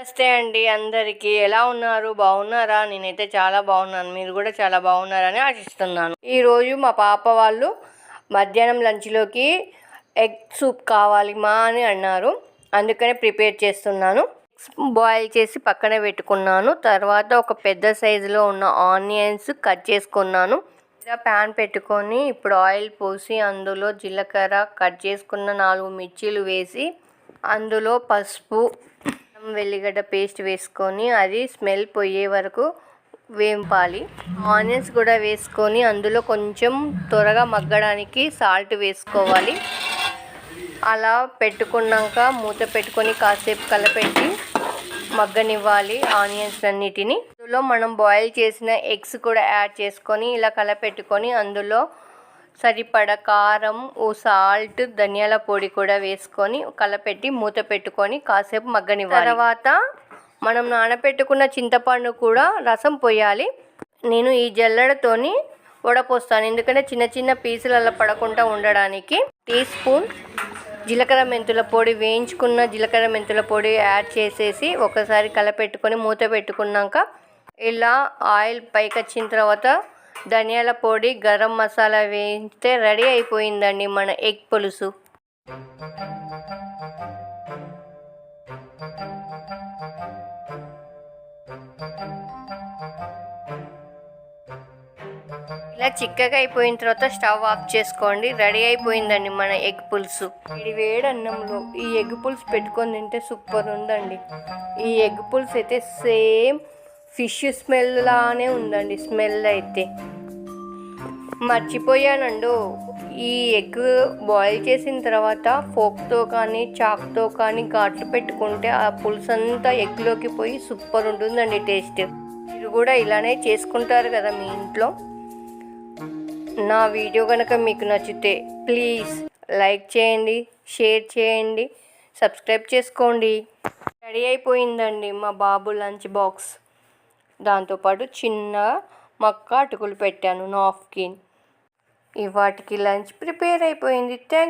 నమస్తే అండి అందరికీ. ఎలా ఉన్నారు? బాగున్నారా? నేనైతే చాలా బాగున్నాను. మీరు కూడా చాలా బాగున్నారని ఆశిస్తున్నాను. ఈరోజు మా పాప వాళ్ళు మధ్యాహ్నం లంచ్లోకి ఎగ్ సూప్ కావాలి మా అని అన్నారు. అందుకనే ప్రిపేర్ చేస్తున్నాను. బాయిల్ చేసి పక్కన పెట్టుకున్నాను. తర్వాత ఒక పెద్ద సైజులో ఉన్న ఆనియన్స్ కట్ చేసుకున్నాను. ప్యాన్ పెట్టుకొని ఇప్పుడు ఆయిల్ పోసి అందులో జీలకర్ర, కట్ చేసుకున్న 4 మిర్చీలు వేసి అందులో పసుపు, వెల్లిగడ్డ పేస్ట్ వేసుకొని అది స్మెల్ పోయే వరకు వేంపాలి. ఆనియన్స్ కూడా వేసుకొని అందులో కొంచెం త్వరగా మగ్గడానికి సాల్ట్ వేసుకోవాలి. అలా పెట్టుకున్నాక మూత పెట్టుకొని కాసేపు కలపెట్టి మగ్గనివ్వాలి ఆనియన్స్ అన్నిటిని. అందులో మనం బాయిల్ చేసిన ఎగ్స్ కూడా యాడ్ చేసుకొని ఇలా కలపెట్టుకొని అందులో సరిపడ కారం, సాల్ట్, ధనియాల పొడి కూడా వేసుకొని కలపెట్టి మూత పెట్టుకొని కాసేపు మగ్గనివ్వాలి. తర్వాత మనం నానబెట్టుకున్న చింతపండు కూడా రసం పోయాలి. నేను ఈ జల్లెడతోని వడపోస్తాను, ఎందుకంటే చిన్న చిన్న పీసులలో పడకుండా ఉండడానికి. టీ స్పూన్ జీలకర్ర మెంతుల పొడి, వేయించుకున్న జీలకర్ర మెంతుల పొడి యాడ్ చేసేసి ఒకసారి కలపెట్టుకొని మూత పెట్టుకున్నాక ఇలా ఆయిల్ పైకి వచ్చిన తర్వాత ధనియాల పొడి, గరం మసాలా వేస్తే రెడీ అయిపోయిందండి మన ఎగ్ పులుసు. ఇలా చిక్కగా అయిపోయిన తర్వాత స్టవ్ ఆఫ్ చేసుకోండి. రెడీ అయిపోయిందండి మన ఎగ్ పులుసు. వేడి అన్నంలో ఈ ఎగ్ పులుసు పెట్టుకొని తింటే సూపర్ ఉందండి. ఈ ఎగ్ పులుసు అయితే సేమ్ ఫిష్ స్మెల్ లానే ఉందండి. స్మెల్ అయితే మర్చిపోయానండు, ఈ ఎగ్ బాయిల్ చేసిన తర్వాత ఫోక్తో కానీ చాక్తో కానీ ఘాట్లు పెట్టుకుంటే ఆ పులుసు అంతా ఎగ్లోకి పోయి సూపర్ ఉంటుందండి టేస్ట్. మీరు కూడా ఇలానే చేసుకుంటారు కదా మీ ఇంట్లో. నా వీడియో కనుక మీకు నచ్చితే ప్లీజ్ లైక్ చేయండి, షేర్ చేయండి, సబ్స్క్రైబ్ చేసుకోండి. రెడీ అయిపోయిందండి మా బాబు లంచ్ బాక్స్. దాంతోపాటు చిన్న మక్క అటుకులు పెట్టాను నాఫ్కిన్. వాటికి లంచ్ ప్రిపేర్ అయిపోయింది. థ్యాంక్